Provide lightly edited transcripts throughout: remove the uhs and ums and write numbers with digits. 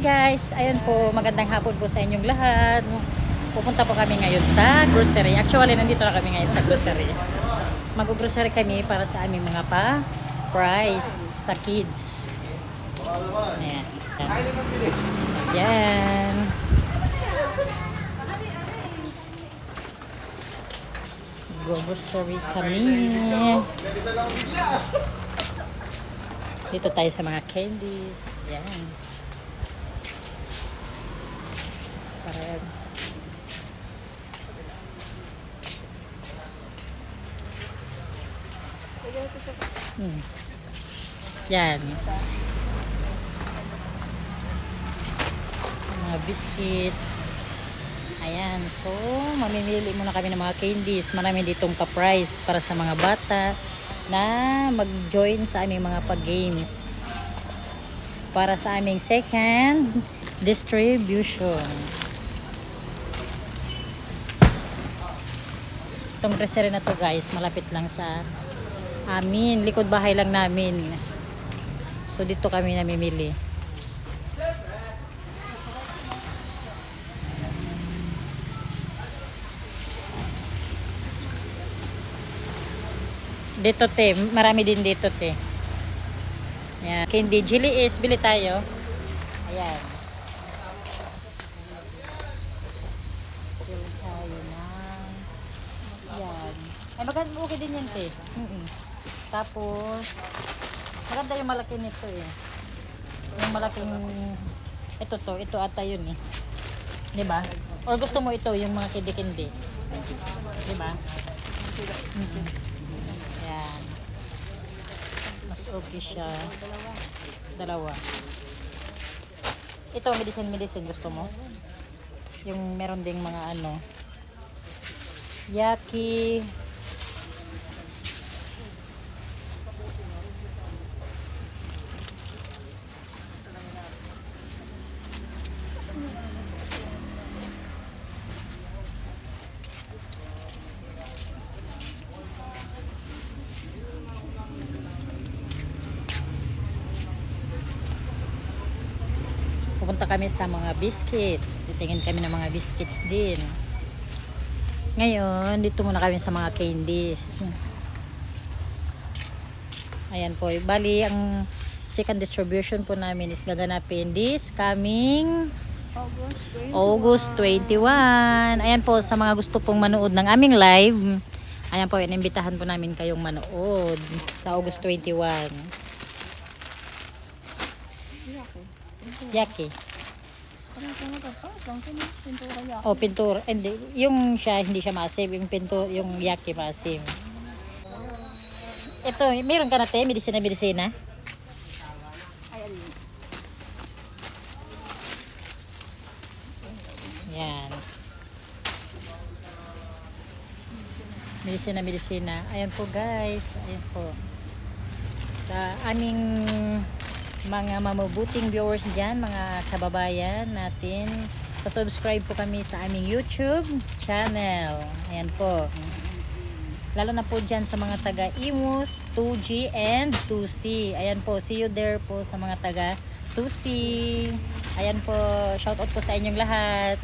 guys, ayun po, magandang hapon po sa inyong lahat. Pupunta po kami ngayon sa grocery. Actually, nandito na kami ngayon sa grocery. Mag-grocery kami para sa aming mga price sa kids. Ayan. Ayan. Go-grocery kami. Dito tayo sa mga candies. Ayan. Para Yan. Mga biscuits. Ayan. So, mamimili muna kami ng mga candies. Marami ditong pa-price para sa mga bata na mag-join sa aming mga pag-games. Para sa aming second distribution. Itong grocery na to guys, malapit lang sa amin. Likod bahay lang namin. So dito kami namimili. Dito te, marami din dito te. Ayan. Candy, Chili is, bili tayo. Ayan. Bili tayo ng ayan. Ay maganda, okay din yan te. Tapos maganda yung malaki nito eh. Yung malaking ito ata yun eh. 'Di ba? Or gusto mo ito yung mga kindi-kindi. 'Di ba? Ayan. Mas okay siya. Dalawa. Ito medicine gusto mo? Yung meron ding mga ano. Yaki. Pupunta kami sa mga biscuits. Titingin kami ng mga biscuits din. Ngayon, dito muna kami sa mga candies. Ayan po. Bali, ang second distribution po namin is gaganapin this coming August 21. Ayan po, sa mga gusto pong manood ng aming live, ayan po, inimbitahan po namin kayong manood sa August 21. Yaki. Oh, pintura. Hindi, yung siya hindi siya massive, yung pintura, yung yaki massive. Ito, meron ka na te, medisina. Yan. Medisina. Ayan po guys, ayan po. Sa aming mga mabubuting viewers dyan, mga kababayan natin, pa-subscribe po kami sa aming YouTube channel. Ayan po. Lalo na po dyan sa mga taga Imus, 2G and 2C. Ayan po, see you there po sa mga taga 2C. Ayan po, shoutout po sa inyong lahat.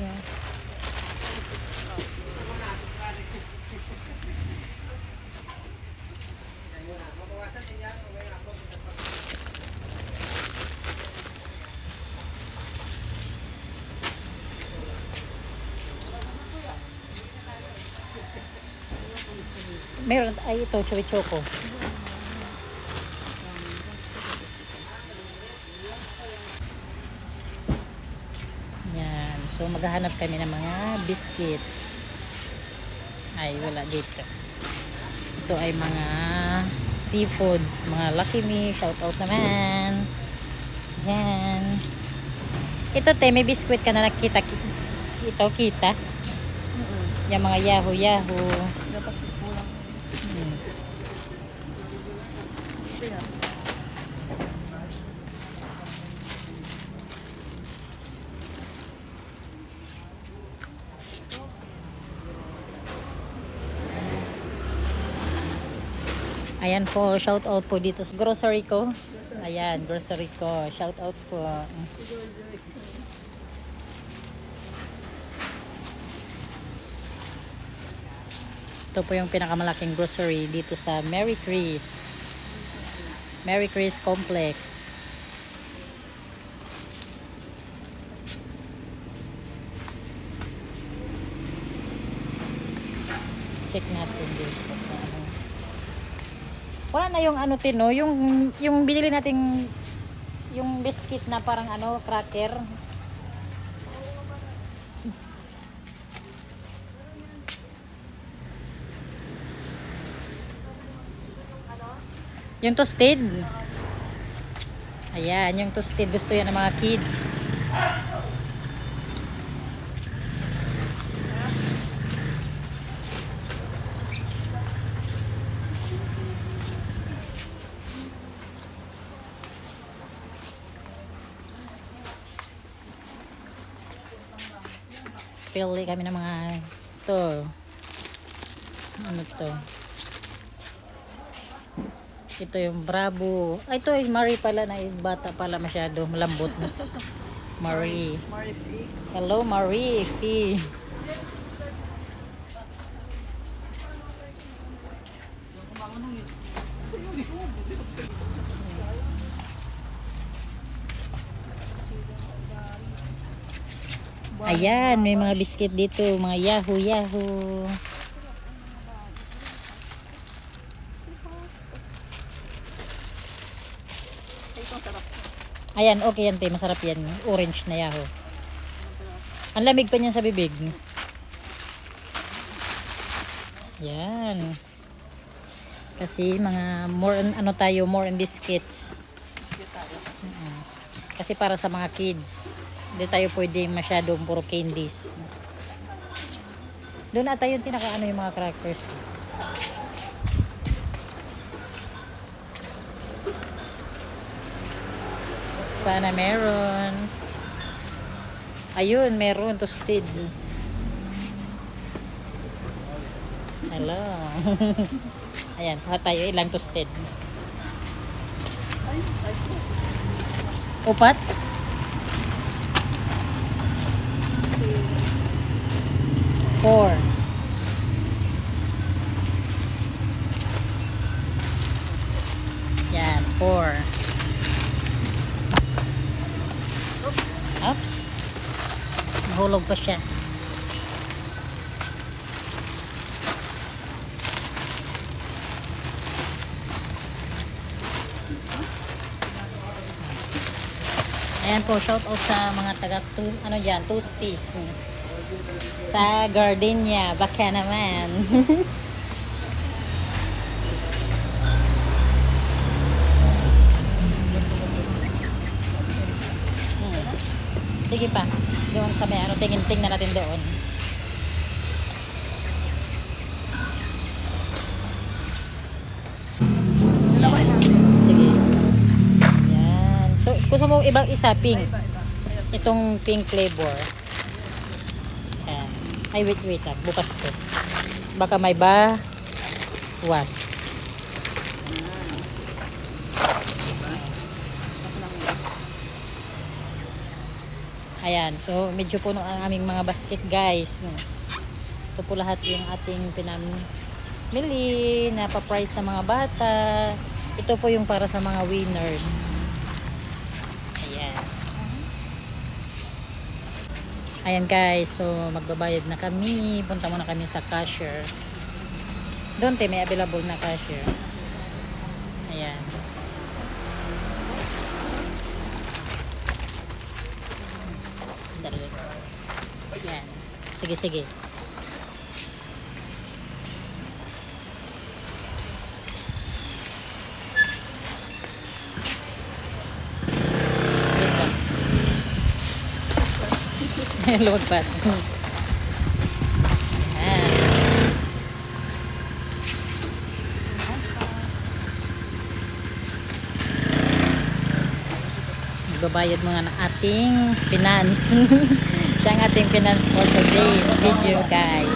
Meron, ay ito, chewy choco. Yan, so maghahanap kami ng mga biscuits. Ay, wala dito. Ito ay mga seafoods, mga Lucky Me, shout out naman. Yan. Ito te, may biscuit ka na nakita. Ito, kita. Yung mga Yahoo. Ayan po, shout out po dito sa grocery ko. Ayan, grocery ko. Shout out po. Ito po yung pinakamalaking grocery dito sa Mary Chris. Mary Chris Complex. Check natin dito. Wala na yung ano tino, yung binili nating yung biscuit na parang ano, cracker. Yung toasted. Ayan, yung toasted gusto yan ng mga kids. Pili kami ng mga to. Ano to? Ito yung Bravo. Ay, ito ay Marie pala na bata pala masyado. Malambot na. Marie. Hello, Marie. P. Ayan, may mga biscuit dito. Mga Yahoo, Yahoo. Ayan, okay yan, te. Masarap yan. Orange na Yahoo. Ang lamig pa niyan sa bibig. Yan. Kasi mga more on, ano tayo, more on biscuits. Kasi para sa mga kids. Hindi tayo pwede masyadong puro candies. Doon ata yung tinakaano yung mga crackers. Sana meron. Ayun, meron. Toasted. Hello. Ayan, kuha tayo ilang toasted. Upat? Four. Yan, 4. Oops. Nahulog pa siya. Ayan po, shout out sa mga taga ano dyan, Toasties. Sa Gardenia, baka naman. Sige pa. Doon sa may ano, tingin-tingnan natin doon. Sige. Yan. So, gusto mo ibang isa, pink. Itong pink flavor. Yan. Ay, wait. Bukas to. Baka may was. Ayan, so medyo puno ang aming mga basket, guys. Ito po lahat yung ating pinamili na pa-price sa mga bata. Ito po yung para sa mga winners. Ayan. Ayan, guys, so magbabayad na kami. Punta muna kami sa cashier. Doon may available na cashier. Ayan. Yan. Sige. Lumagpas. Yan. Magbabayad mga ng ating finance. Siya ang ating finance for today's video, guys.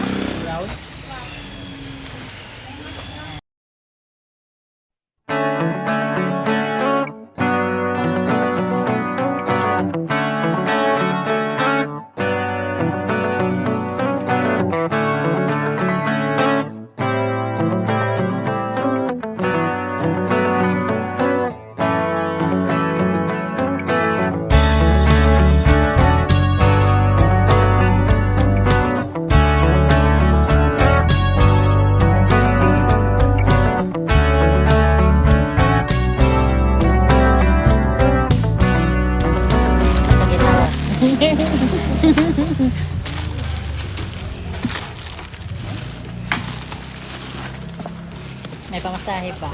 May pamasahe pa.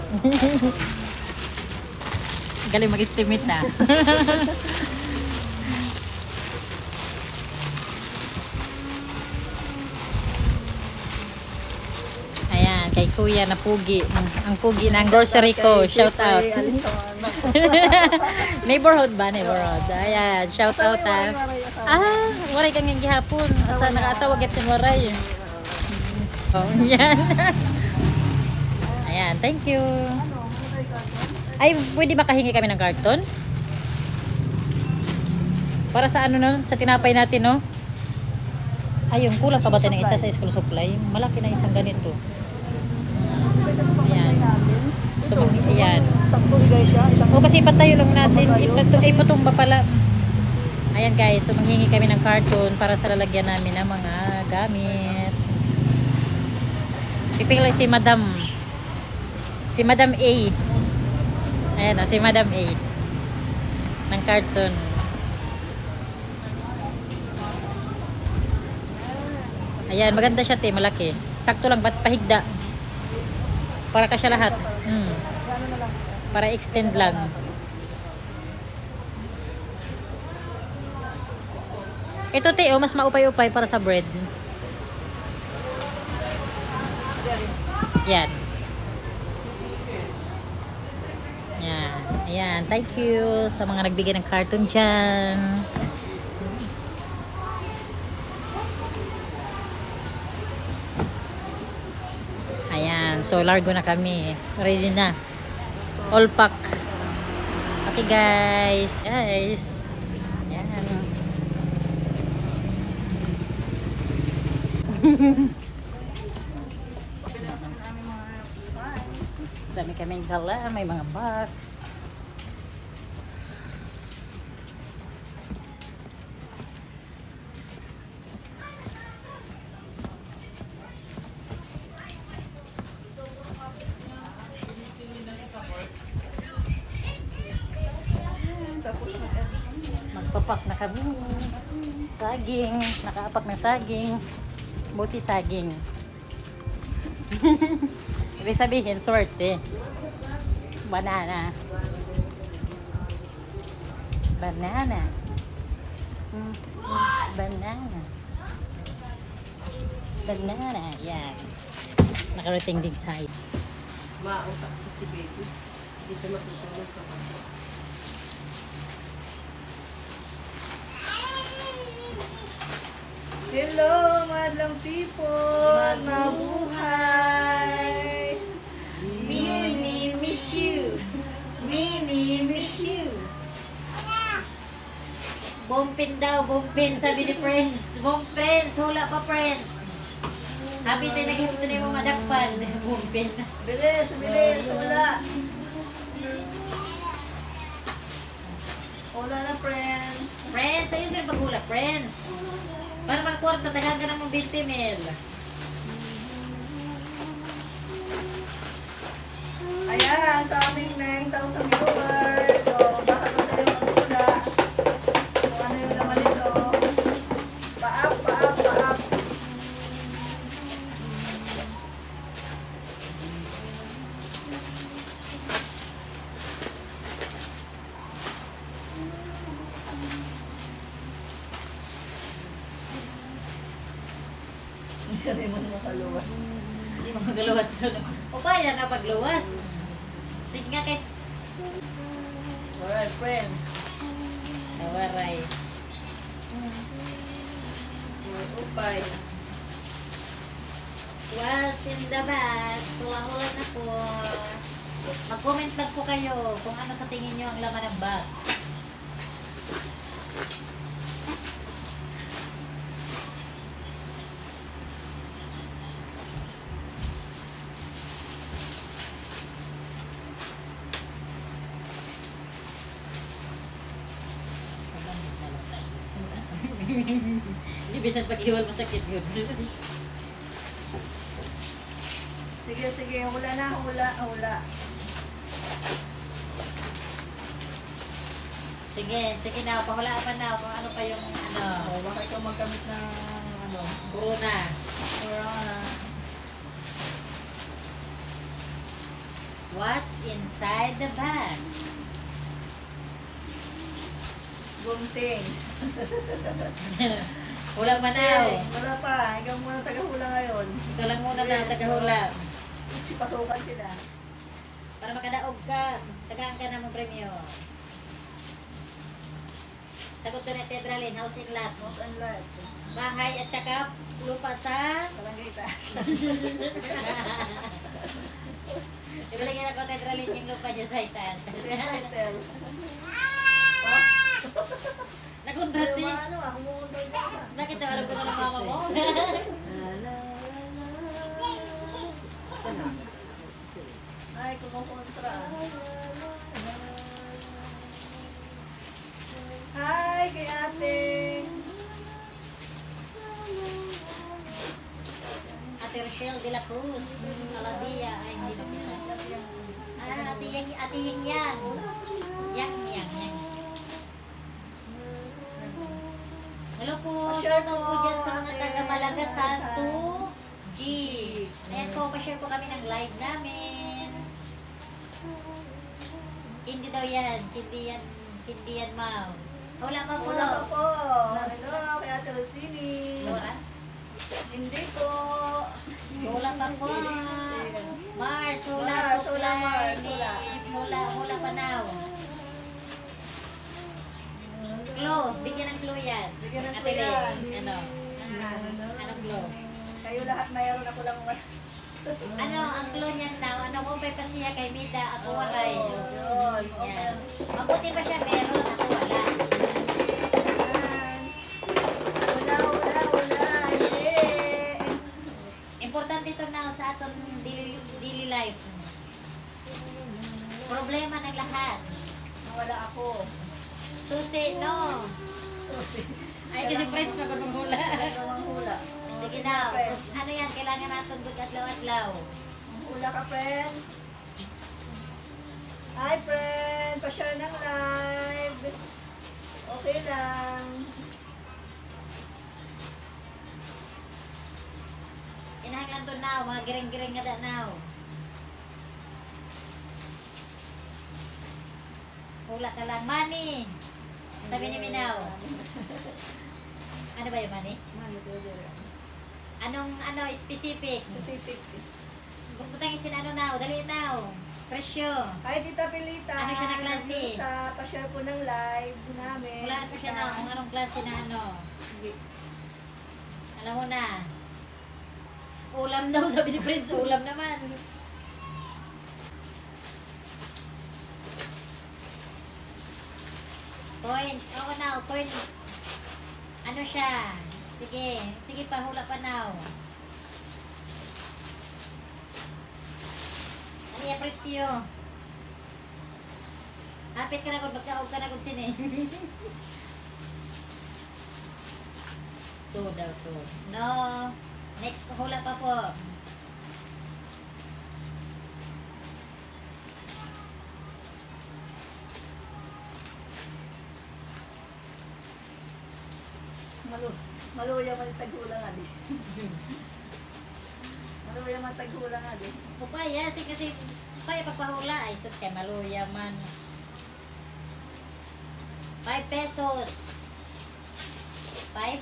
Galing mag-estimate na. Ayan, kay Kuya na pugi. Ang pugi ng grocery ko. Shout out. Neighborhood ba? Neighborhood. Ayan, shout out ha. Waray kang yung gihapon. Asa nakasawa get yung waray. Oh, yan. Ayan, thank you. Ay, pwede makahingi kami ng karton? Para sa ano nun? Sa tinapay natin, no? Ayun, kulang pa ba tayo ng isa sa school supply? Malaki na isang ganito. Ayan. So, ayan. O, kasi ipatayo lang natin. Ipatumba pala. Ayan guys, so manghingi kami ng karton para sa lalagyan namin ng mga gamit. Pipili si Madam. Si Madam A. Ayan o, si Madam A. Ng karton. Ayan, maganda siya te, malaki. Sakto lang, ba't pahigda? Para ka siya lahat. Para extend lang. Ito te, mas maupay-upay para sa bread. Yan. Yan. Ayan, thank you sa mga nagbigay ng carton dyan. Ayan, so largo na kami. Ready na. All pack. Okay guys. Guys. Ayan. Dami kaming sala, may mga box. Magpapak na kami. Saging, nakaapak ng saging. Buti saging. Ibig sabihin, swerte. Banana. Banana. Banana. Banana. Yan. Nakarating din tayo. Mautak si baby. Dito matutulog ka pa. Hello, madlang people! Mabuhay! Minnie, miss you! Minnie, miss you! Bumpin daw, bumpin, sabi ni Prince. Bumpin, hula pa Prince. Happy tayo naghihinto na yung mga madakpan. Bumpin. Bilis, bilis! Wala! Wala na, friends! Prince, ayun sila paghula, Prince. Para magkwarta, tagaan ka ng 20 mil. Ayan, sa aming 9,000 viewers. So, baka gusto nyo magpula. Kung ano yung laman nito. Pa-up, pa-up, pa-up. Hindi rin mo makaluwas. Hindi mo magaluwas. O kaya na pagluwas. Sige nga kay Alright, friends. Nawaray. Upay. What's in the bag? Hula-hula na po. Mag-comment lang po kayo kung ano sa tingin nyo ang laman ng box. Hindi bisan pag-iwal masakit yun. Sige, sige. Hula na. Hula, hula. Sige, sige na. Pahulaan pa na kung ano pa yung ano. Baka ikaw magkamit ng ano. Corona. Corona. What's inside the box? Gunting. Hulang manaw. Okay, wala pa. Ikaw muna taga-hula ngayon. Ito lang muna na Yes, tagahula. Si pasukan sila. Para makadaog ka, tagaan ka na mong premyo. Sagot ko na Tedralin, house in lot. Most and lot. Bahay at saka lupa sa... Barangay taas. Ibalagyan ako Tedralin yung lupa dyan sa itaas. Title. Nakundat eh. Ano ah, kumukundag ka sa... Bakit alam ko na ng mama mo? Ay, kumukontra. Hi, kay ate. Ate Rochelle de la Cruz. Aladia. Ay, hindi na pila. Ate Yang Yang. Yang. Hello po. Pa-share Shoutout po po, dyan sa mga ate. taga Malaga Santo G. G. Ayan po, pa-share po kami ng live namin. Hindi daw yan. Hindi yan, ma'am. Wala pa po. Wala pa po. Hello, kay ate Rosini. Laura? Hindi po. Wala pa po. Mars, hula, Mars, supply. hula, Mars, hula. Hula pa now. Clue, bigyan ng clue yan. Bigyan ng Ate clue yan. Len, anong clue? Kayo lahat mayroon ako lang. Ano, ang clue niyan now, ano ko pa siya kay Mida, ako waray. Yun. Yan. Mabuti pa siya meron, ako wala. Wala. Hindi. Importante ito now sa atong daily life. Problema ng lahat. Wala ako. Susi, no. Susi. Ay, kasi friends magpapahula. Ang hula. Sige na, ano yan, kailangan natin good adlaw-adlaw. Hula ka, friends. Hi, friend. Pa-share ng live. Okay lang. Inahanglan to now, mga giring-giring nga da now. Hula ka lang. Money! Sabi ni Minaw. Ano ba yung money? Anong specific? Pacific. Butang isin ano now, dali now. Presyo. Hi, Tita Pilita. Ano siya na klase? Nandun sa pa-share po ng live namin. Wala ko siya na kung anong klase na ano. Sige. Alam mo na. Ulam daw, sabi ni Prince, ulam naman. Coins, oo now, coins. Ano siya? Sige pa, hula pa now. Ano yung presyo? Hapit ka na kung magkaog ka na kung sini. Two daw, two. No. Next, hula pa po. Maluya man taghula nga di. Maluya man taghula nga di. Upaya, kasi upaya pagpahula ay sus kay maluya man. 5 pesos. 5?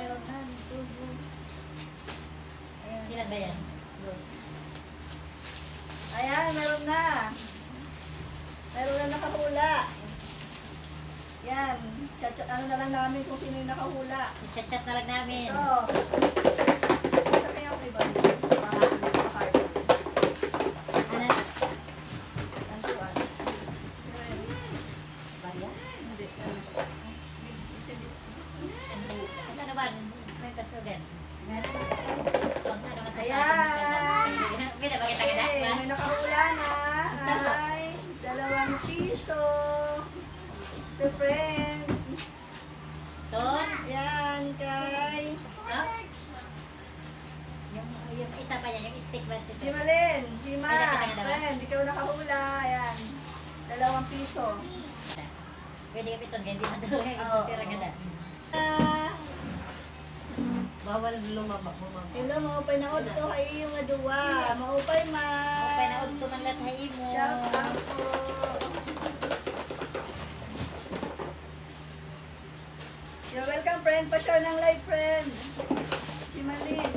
Meron na. Ilan ba yan? Ayan, meron na. Meron na nakahula. Yan. Ano na lang namin kung sino yung nakahula. I-chat na lang namin. Ito. Sabi ako iba. Pasok dito sa card. Ano? Ano to, ano? Barya? Hindi. Ito ano ba? May kasugan. Pag ano man Ayan. Bida, bakit ka na? Okay, may nakahula na. Ay, 2 piso. The friend. Ton? Yan, kay Ha? Yung isa pa yan, yung stick ba si Ton? Jimalyn. Jima, Ay, nakita ka na ba? friend, ikaw nakahula. Ayan, 2 piso. Pwede ka piton, kaya hindi man daw Oo. sira ka na. Ah, Bawal lumabak mo, mama. Hello, maupay na to kay iyo nga duwa. Maupay man. Okay na udto man lathay mo. Shout out po. You're welcome, friend. Pa-share ng live, friend. Chimalin.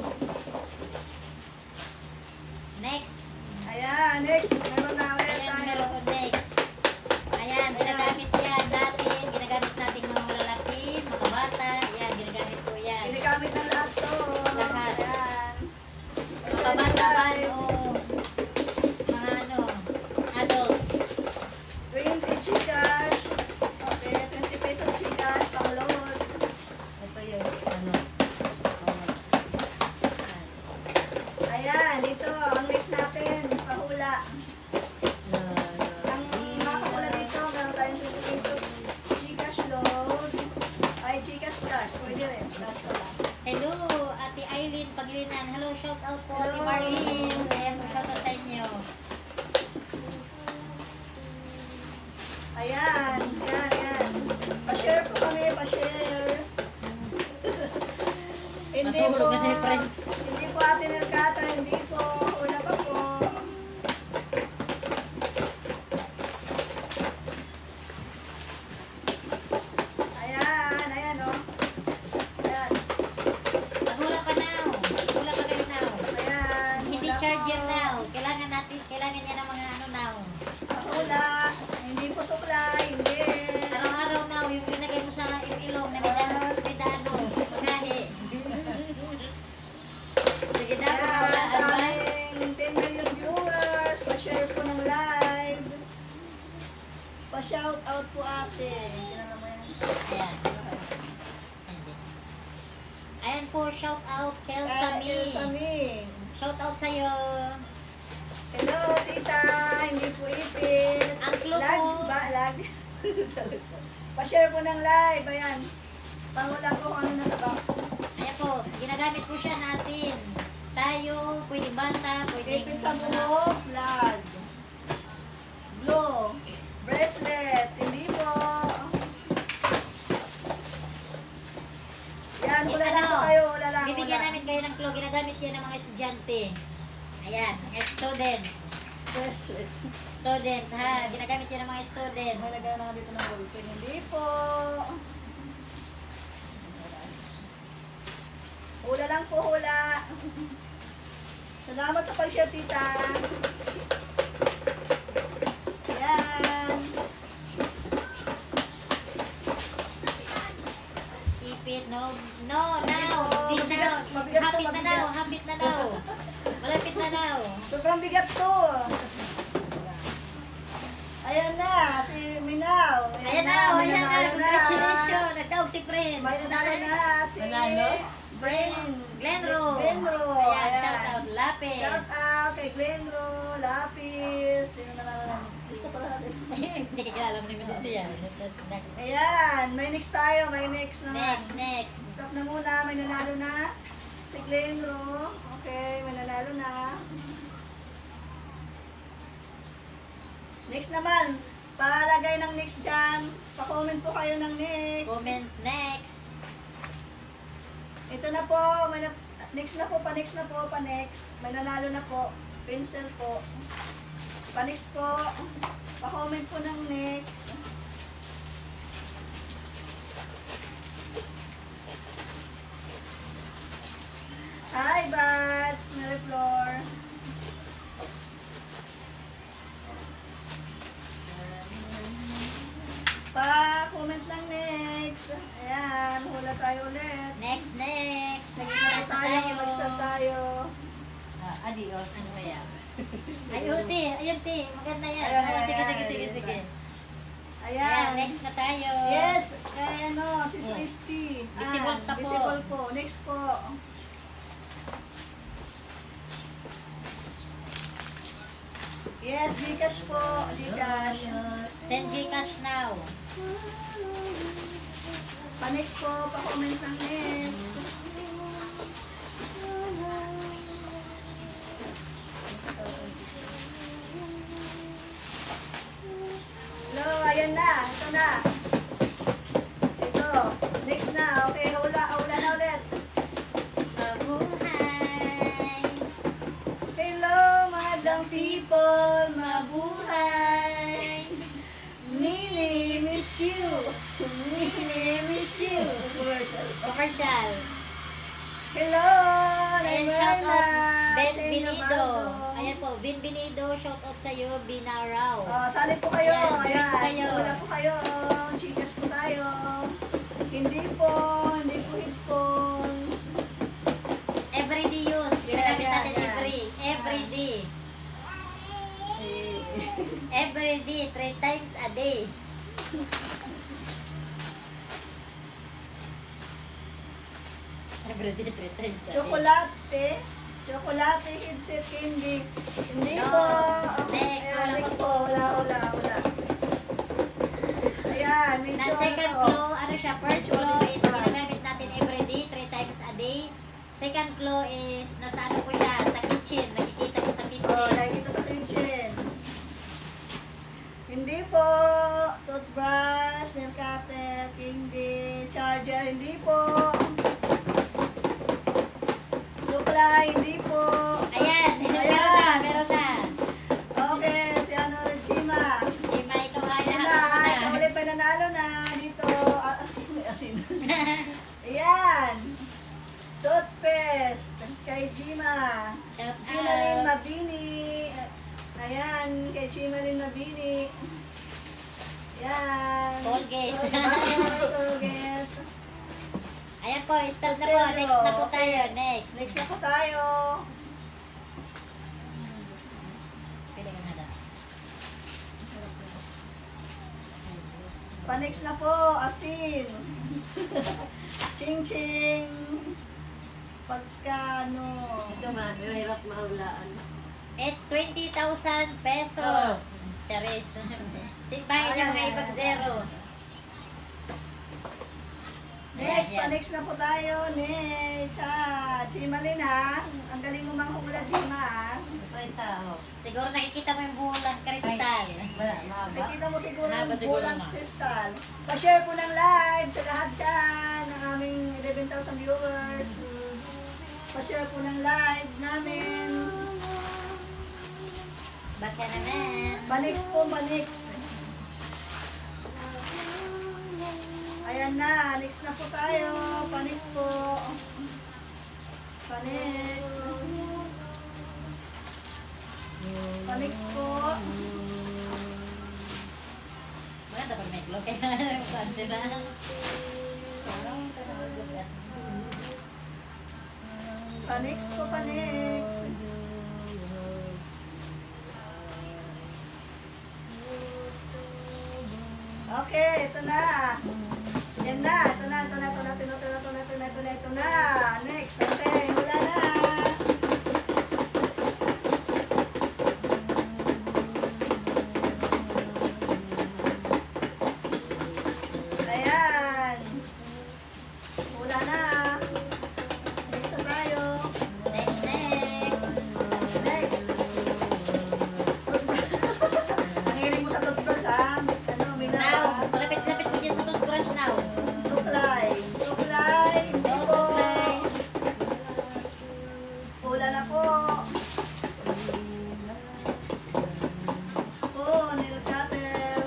Next. Ayan, next. Meron na ulit Ayan, tayo. meron ko next. Ayan, ginagamit yan natin. Ginagamit natin mga malalaki, mga bata. Yan, ginagamit ko yan. Ginagamit na lahat to. Lahat. Ayan. Mga Pa-share ng bata man live. o mga ano, adult. 20 Gcash. Okay, 20 pesos Gcash pang load. Ito yun, ano. Ayan, ito. Ang next natin, pahula. Ang makakahula dito, meron tayong 20 pesos Gcash load. Ay, Gcash cash. Pwede rin. Cash pala. Hello, Ate Eileen Pagilinan. Hello, shout out po Ate Hello. Marlene. Ayan po, shout out sa inyo. Ayan, yan. Pa-share po kami, pa-share. Hindi po. Matulog na tayo, friends. Hindi po Ate Nelcata, hindi po. Wala pa po. Ayan, oh. Ayan, Maghula pa now. Hula pa kayo now. ayan. Hindi Wala charger po. now. Kailangan niya ng mga ano now. Wala. Hindi po supply, hindi. Araw-araw now, yung pinagay mo sa ilong na may dano. Magahi. Sige daw, Ayan, wala sa ba? aming 10 million viewers, pa-share po ng live. Pa-shout out po ate. Kailangan mo yan. Ayan. Hindi. Ayan po, shout out Kelsami. Sami. Shout out sa'yo. Hello, tita. Hindi po ipit. Ang clue Lag po. ba? Lag. Pa-share po ng live. Ayan. Pahula po kung ano nasa box. Ayan po, ginagamit po siya natin. Tayo, pwedeng bata, pwedeng... Ipit sa buhok. Lag. Glow. Bracelet. Hindi po. Yan. Wala lang po kayo. Wala lang. Bibigyan Wala. namin kayo ng clue. Ginagamit yan ng mga estudyante. Ayan, mga student. Bracelet. Student, ha? Ginagamit yan ng mga student. May lagyan na nga dito ng ballpen. Hindi po. Hula lang po, hula. Salamat sa pag-share, tita. Yan. Ipit, no, now. Di Mabigat, now. mabigat to, Hapit na mabigat. now, hapit na now. Malapit na now. Sobrang bigat to. Ayan na, si Minaw. Ayan na, may ayan na. nanalo Congratulations. Nagtawag si Prince. May nanalo na si Nanalo? Prince. Glenro. Glenro. Ayan, Ayan. shout out. Lapis. Shout out kay Glenro, Lapis. Sino nanalo na? Isa pala natin. Hindi ka alam ni Mendoza yan. Ayan, may next tayo, may next naman. Next. Stop na muna, may nanalo na. Si Glenro. Okay, may nanalo na. Next naman, palagay ng next dyan. Pa-comment po kayo ng next. Comment next. Ito na po, next na po, pa-next na po, pa-next. May nanalo na po, pencil po. Pa-next po, pa-comment po ng next. Hi, Bats! Mary Flor. Pa-comment lang next. Ayan, hula tayo ulit. Next. Mag-start Nag-start tayo, tayo. mag-start tayo. Adios. Ano ba yan? Ayun, te. Maganda yan. Ayan, Oh, sige, ayan, sige. ayan. Ayan, Ayan. next na tayo. Yes, kaya ano, Sis Christy. Visible ka po. Visible po. Next po. Yes, Gcash po. Gcash. Send Gcash now. Pa-next po, pa-comment ng next. Hello, ayan na. Ito na. Ito. Next na. Okay, hula na ulit. Miss you. Commercial. Commercial. Hello! Ayan, Naimana! shout out Ben Senyo Binido. Baldo. Ayan po, Ben Binido, shout out sa'yo, Binaraw. Oh, sali po kayo. Ayan, Ayan. po kayo. Wala po kayo. Chicas po tayo. Hindi po headphones. Everyday use. Ginagamit Ayan, natin ayan. everyday. Eh, Everyday, 3 times a day. Everyday, 3 times a day. Chocolate headset candy. Hindi No. po. Next, Ayan, wala next pa po. po. Wala. Ayan, Na medyo second ano to. claw, ano siya, first claw is ginagamit natin everyday, 3 times a day. Second claw is, nasa ano ko siya, sa kitchen, nakikita ko sa Oh, kitchen. nakikita sa kitchen. Hindi po. Toothbrush, nail cutter, candy, charger, hindi po. Supply, hindi po. Ayan, Ayan. meron na. Okay, si ano ulit, Chima. Chima, ikaw ay Chima, nahapon ikaw na. ulit pa nanalo na dito. Ah, may asin. Ayan. Toothpaste, kay Chima. Shout Chimalin out. Mabini. Ayan, kay Chimalin Mabini. Ayan. Colgate. Colgate. Ayan po, start na po. Next na po tayo. Next. Next na po tayo. Pili ka na daw. Pa-next na po, asin. Ching-ching. Pagkano. Ito mahirap mahulaan. It's 20,000 pesos. Charis. Simbahin Ayan, na may ayan, ibang ayan. zero. Next, Ayan. pa-next na po tayo. Next. Chimalin ha. Ang galing mo manghula, Chima ha. Ito isa, oh. Siguro nakikita mo yung bulan kristal. Wala, mahaba. Nakita mo siguro Haba yung siguro bulang na. kristal. Pa-share po ng live sa lahat dyan, ng aming 11,000 viewers. Pa-share po ng live namin. Baka naman. Pa-next po, pa-next. Ayan na, next na po tayo. Pa-next po. Pa-next. Pa-next po. Maganda pag may glow. Kaya saan sila? Pa-next po, pa-next. Okay, ito na. Yan na, ito na. Next, okay, wala na. Ayan. Wala na. Next na tayo. Next. Next. Ang hiling mo sa toothbrush ha? Ano, Now, Mina? malapit-lapit ko dyan sa toothbrush now. Supply. No supply. Wala na po. Spoon, nail cutter.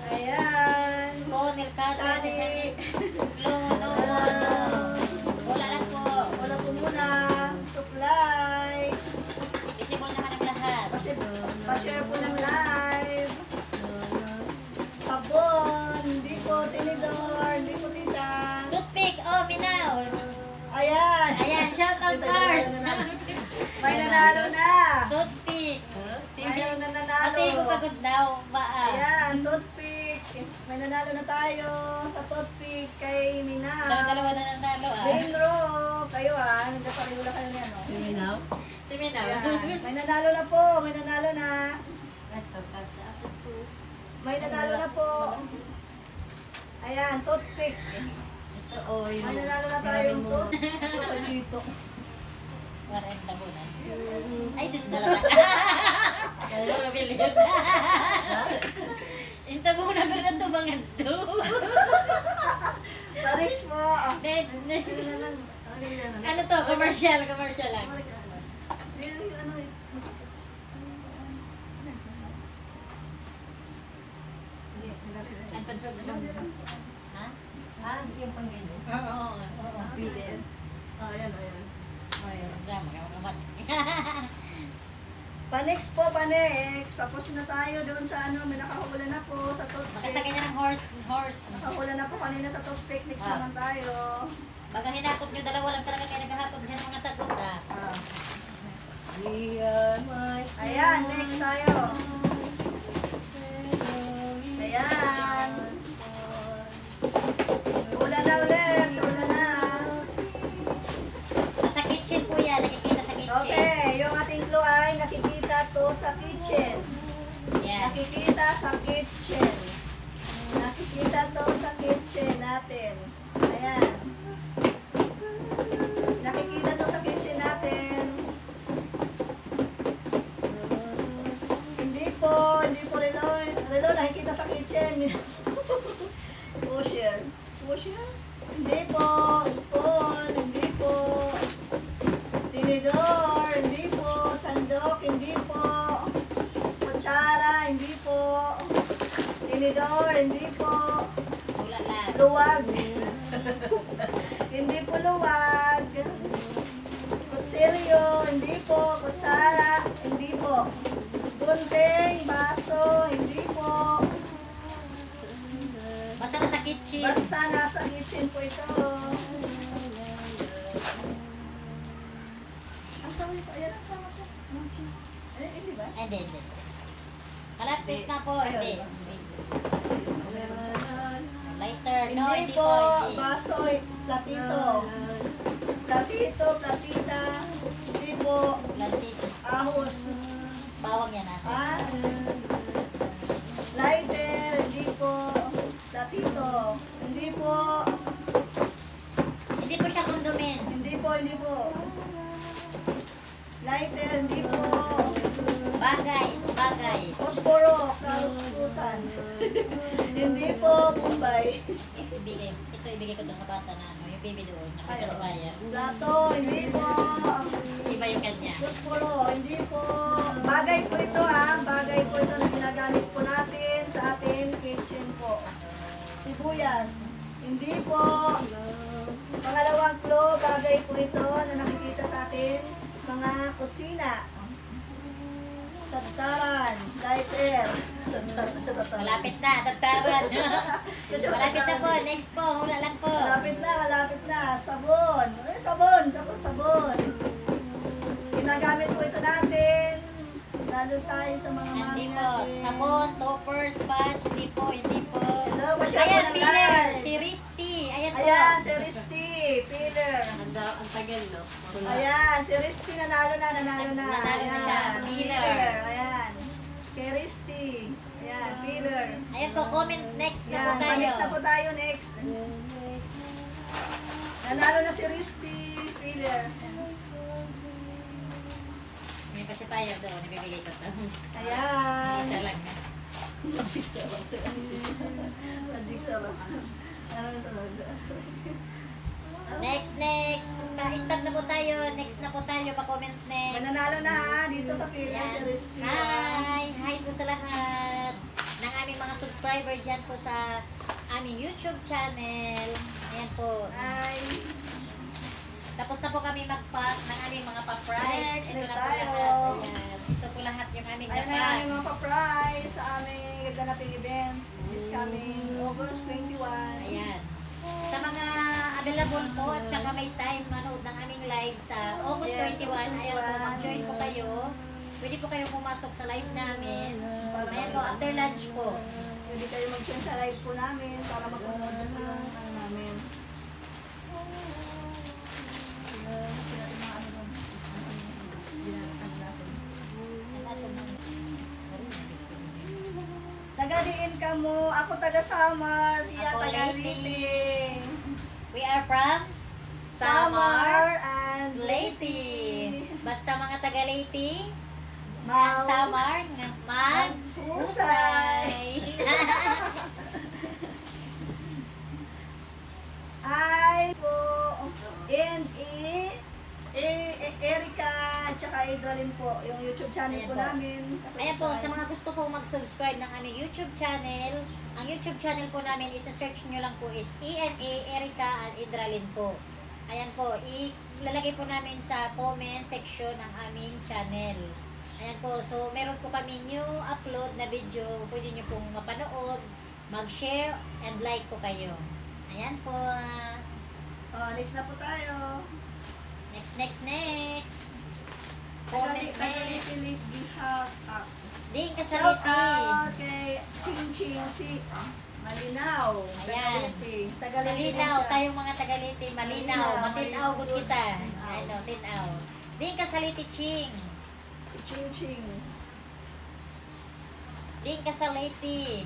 Ayan. Phone, nail cutter. Chani. Glow, no. Wala lang po. Wala po muna. Supply. Visible naman ang lahat. Pa-share po ng live. Sabon. Hindi po tinidor. Hindi po tita. Toothpick, oh, minaw. Ayan. Ayan, shout out ours. May nanalo na. Toothpick. Mayroon na nanalo. Pati ko kagod daw. Ayan, toothpick. May nanalo na tayo sa toothpick kay Mina. Dalawa na nanalo ah. Benro. Kayo nagpapareho lang kayo niya, no? Luminaw? Si Minaw. Ayan. May nanalo na po. May nanalo na. Ito, kasi ako po. May nanalo na po. Ayan, toothpick. Ito, oh, yung... May nanalo na tayong toothpick. Ito dito. Para yung tabunan. Ay, sus, dalawa. Kaya ko nabilib. Yung tabunan ko lang tubangan to. Paris mo. Next. Ano to? Commercial lang. pansod ha? Ah, yung panggano. Oo. Bilir. Ayan, ayan. Ayan. Ayan. Pa-next po, pa-next. Tapos na tayo doon sa ano, may nakahula na po sa Makasakay toothpick. niya ng horse. Nakahula na po kanina sa toothpick. Next Ah. naman tayo. Baga hinakot nyo dalawa lang talaga kayo naghahakot dyan mga sagot ah. Ah. We are my Ayan, next tayo. Ayan. Hula na ulit. Hula na. Sa kitchen po yan, nakikita sa kitchen. Okay, yung ating clue ay nakikita to sa kitchen. Yan. Nakikita sa kitchen. Nakikita to sa kitchen natin. Ayan. Nakikita to sa kitchen natin. Hindi po relo. Relo nakikita sa kitchen. Pusher. Pusher? Hindi po. Spoon. Hindi po. Tinidor. Hindi po. Sandok. Hindi po. Kutsara. Hindi po. Tinidor. Hindi po. Wala lang. Luwag. Hindi po luwag. Kutsilyo. Hindi po. Kutsara. Hindi po. Gunting. Baso. Hindi po. Basta na sa kitchen. Basta nasa kitchen po ito. Ang tawag ito. Ayan ang tawag siya. Ang cheese. Hindi ba? Ay, hindi. Kalapit na po. Ayun. Hindi. Kasi, Lighter. No, hindi hindi po. po. Hindi. Baso. Platito. Platito. Platita. Hindi po. Lansit. Ahos. Bawang yan ah. Ah. Lighter. Hindi po. Platito. Hindi po. Hindi po siya condiments. Hindi po. Hindi po. Lighter. Hindi po. Bagay. It's bagay. Posporo. Kauskusan. Hindi po. Bombay. Ibigay ko to sa bata na ano, yung baby doon. Nakakasabaya. Plato. Hindi po. Iba yung kanya. Posporo. Hindi po. Bagay po ito bagay po ito na ginagamit po natin sa ating kitchen po. Sibuyas. Hindi po. Pangalawang clue, bagay po ito na nakikita sa atin mga kusina. Tataran. Lighter. Tataran siya, tataran. Malapit na. Tataran. Kasi Malapit na po. tataran. Next po. Hula lang po. Malapit na, malapit na. Sabon. Sabon, sabon, sabon. Ginagamit po ito natin. Lalo tayo sa mga mami Hindi po. natin. Sabon, topper, sponge. Hindi po. Hindi po. Hello, masyado Ayan, ng Peeler. light. Si Risty. Ayan po. Ayan, si Risty. Peeler. Ang tagal, no? Ayan, si Risty nanalo na. Nanalo na Ayan, siya. Peeler. Ayan. Kay Risty. Ayan, Peeler. Ayan po. Comment next na po Ayan, tayo. next na po tayo next. Nanalo na si Risty. Peeler. May pacifier doon. Ibibigay ko to. Ayan. Isa lang. Magic sarap. Magic sarap. Ano sarap? Next. Pa-stop na po tayo. Next na po tayo. Pa-comment next. Mananalo na dito sa Peeler Ayan. si Risty. Hi po sa lahat ng aming mga subscriber dyan po sa aming YouTube channel. Ayan po. Hi. Tapos na po kami mag-pack ng aming mga pa-price. Next Ito na po tayo. lahat. Ayan. Ito po lahat yung aming Ayan na yung na-pack. aming mga pa-prize sa aming gaganaping event this coming August 21. Ayan. Sa mga available po at saka may time manood ng aming live sa August Yes, 21. August Ayan po, 21. mag-join po kayo. Pwede po kayo pumasok sa live namin. Para Ayan po, after lunch po. Pwede kayo mag-join sa live po namin para mag-promote po yung ano namin. Tagaliin ka mo. Ako taga Samar. Iya Ako, taga Leyte. Leyte. We are from Samar and Leyte. Leyte. Basta mga taga Leyte, Mau- Samar, Husay. Hi po. And Erika, at saka Hydralin po, yung YouTube channel Ayan po po. namin. Ayan po, sa mga gusto pong mag-subscribe ng aming YouTube channel, ang YouTube channel po namin, isa-search nyo lang po is ENA Erica and Idralin po. Ayan po, ilalagay po namin sa comment section ng aming channel. Ayan po, so meron po kami new upload na video, pwede nyo pong mapanood, mag-share, and like po kayo. Ayan po. Next na po tayo. Next. Comment next. Tagalitilit gihap. Ding Shout kasaliti. out kay Ching Ching si Malinaw. Ayan. Tagaliti Malinaw, tayong mga Tagaliti, malinaw, Malinaw, matinaw gud malinaw. kita. Tinaw. Ano, tinaw. Ding kasaliti ching. Ching Ching. Ding kasaliti.